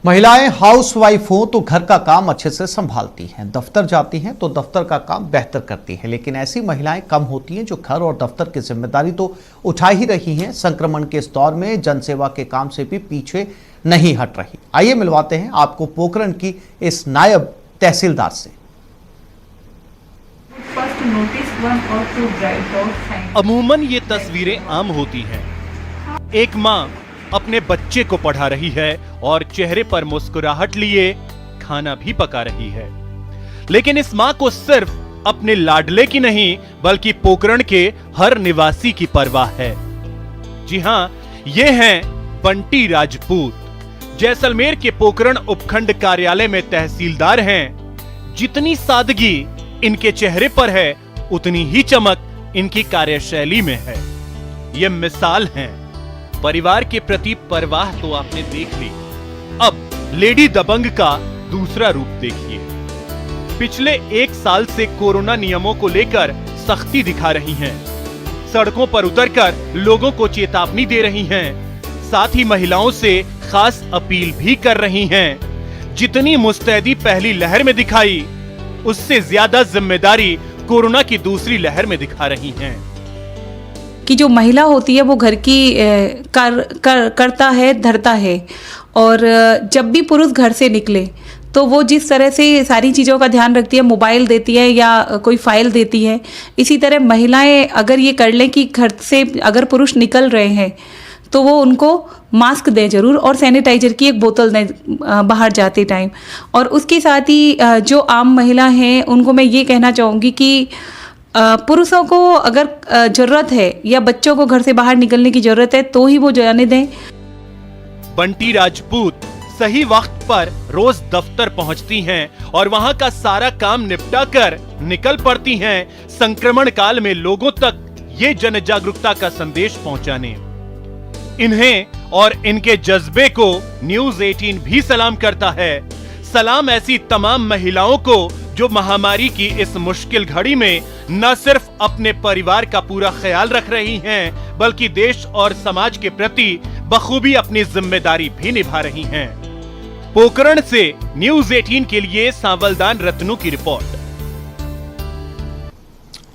महिलाएं हाउसवाइफ हो तो घर का काम अच्छे से संभालती हैं, दफ्तर जाती हैं तो दफ्तर का काम बेहतर करती हैं, लेकिन ऐसी महिलाएं कम होती हैं जो घर और दफ्तर की जिम्मेदारी तो उठा ही रही हैं। संक्रमण के इस दौर में जनसेवा के काम से भी पीछे नहीं हट रही। आइए मिलवाते हैं आपको पोखरण की इस नायब तहसीलदार से। अमूमन ये तस्वीरें आम होती हैं। एक माँ अपने बच्चे को पढ़ा रही है और चेहरे पर मुस्कुराहट लिए खाना भी पका रही है, लेकिन इस माँ को सिर्फ अपने लाडले की नहीं बल्कि पोखरण के हर निवासी की परवाह है। जी हां, ये हैं बंटी राजपूत। जैसलमेर के पोखरण उपखंड कार्यालय में तहसीलदार हैं। जितनी सादगी इनके चेहरे पर है, उतनी ही चमक इनकी कार्यशैली में है। ये मिसाल हैं। परिवार के प्रति परवाह तो आपने देख ली, अब लेडी दबंग का दूसरा रूप देखिए। पिछले 1 साल से कोरोना नियमों को लेकर सख्ती दिखा रही हैं, सड़कों पर उतरकर लोगों को चेतावनी दे रही हैं, साथ ही महिलाओं से खास अपील भी कर रही हैं। जितनी मुस्तैदी पहली लहर में दिखाई, उससे ज्यादा जिम्मेदारी कोरोना की दूसरी लहर में दिखा रही हैं। कि जो महिला होती है वो घर की करता है, धरता है, और जब भी पुरुष घर से निकले तो वो जिस तरह से सारी चीज़ों का ध्यान रखती है, मोबाइल देती है या कोई फाइल देती है, इसी तरह महिलाएं अगर ये कर लें कि घर से अगर पुरुष निकल रहे हैं तो वो उनको मास्क दें जरूर और सैनिटाइजर की एक बोतल दें बाहर जाते टाइम। और उसके साथ ही जो आम महिला हैं उनको मैं ये कहना चाहूँगी कि पुरुषों को अगर जरूरत है या बच्चों को घर से बाहर निकलने की जरूरत है तो ही वो जाने दें। बंटी राजपूत सही वक्त पर रोज दफ्तर पहुंचती हैं और वहां का सारा काम निपटा कर निकल पड़ती हैं संक्रमण काल में लोगों तक ये जन जागरूकता का संदेश पहुंचाने। इन्हें और इनके जज्बे को न्यूज़ 18 भी सलाम करता है। सलाम ऐसी तमाम महिलाओं को जो महामारी की इस मुश्किल घड़ी में न सिर्फ अपने परिवार का पूरा ख्याल रख रही हैं, बल्कि देश और समाज के प्रति बखूबी अपनी जिम्मेदारी भी निभा रही हैं। पोखरण से न्यूज़ 18 के लिए सांवलदान रत्नू की रिपोर्ट।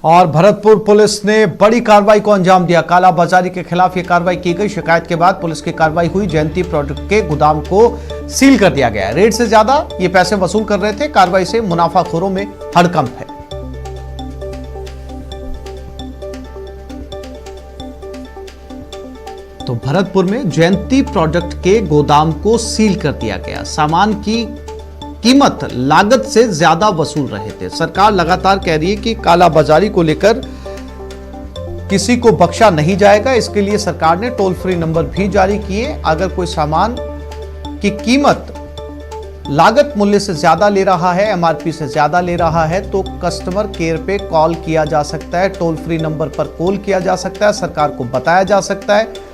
और भरतपुर पुलिस ने बड़ी कार्रवाई को अंजाम दिया। कालाबाजारी के खिलाफ यह कार्रवाई की गई। शिकायत के बाद पुलिस की कार्रवाई हुई। जयंती प्रोडक्ट के गोदाम को सील कर दिया गया। रेट से ज्यादा ये पैसे वसूल कर रहे थे। कार्रवाई से मुनाफाखोरों में हड़कंप है। तो भरतपुर में जयंती प्रोडक्ट के गोदाम को सील कर दिया गया। सामान की कीमत लागत से ज्यादा वसूल रहे थे। सरकार लगातार कह रही है कि कालाबाजारी को लेकर किसी को बख्शा नहीं जाएगा। इसके लिए सरकार ने टोल फ्री नंबर भी जारी किए। अगर कोई सामान की कीमत लागत मूल्य से ज्यादा ले रहा है, एमआरपी से ज्यादा ले रहा है, तो कस्टमर केयर पे कॉल किया जा सकता है। टोल फ्री नंबर पर कॉल किया जा सकता है। सरकार को बताया जा सकता है।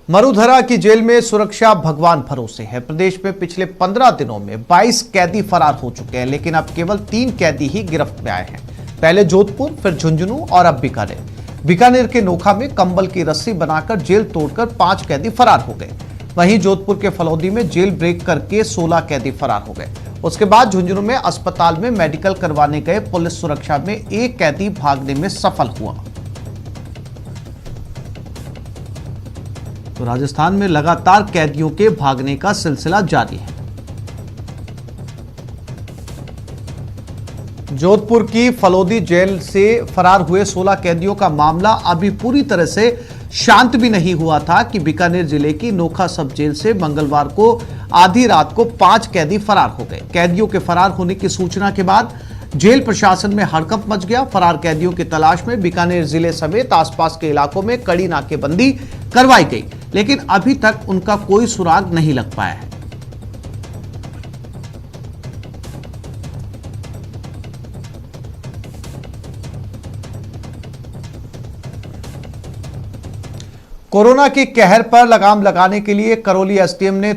मरुधरा की जेल में सुरक्षा भगवान भरोसे है। प्रदेश में पिछले 15 दिनों में 22 कैदी फरार हो चुके हैं, लेकिन अब केवल 3 कैदी ही गिरफ्त में आए हैं। पहले जोधपुर, फिर झुंझुनू और अब बीकानेर। बीकानेर के नोखा में कंबल की रस्सी बनाकर जेल तोड़कर 5 कैदी फरार हो गए। वहीं जोधपुर के फलौदी में जेल ब्रेक करके 16 कैदी फरार हो गए। उसके बाद झुंझुनू में अस्पताल में मेडिकल करवाने गए पुलिस सुरक्षा में एक कैदी भागने में सफल हुआ। तो राजस्थान में लगातार कैदियों के भागने का सिलसिला जारी है। जोधपुर की फलौदी जेल से फरार हुए 16 कैदियों का मामला अभी पूरी तरह से शांत भी नहीं हुआ था कि बीकानेर जिले की नोखा सब जेल से मंगलवार को आधी रात को 5 कैदी फरार हो गए। कैदियों के फरार होने की सूचना के बाद जेल प्रशासन में हड़कंप मच गया। फरार कैदियों की तलाश में बीकानेर जिले समेत आसपास के इलाकों में कड़ी नाकेबंदी करवाई गई, लेकिन अभी तक उनका कोई सुराग नहीं लग पाया है। कोरोना के कहर पर लगाम लगाने के लिए करौली एसडीएम ने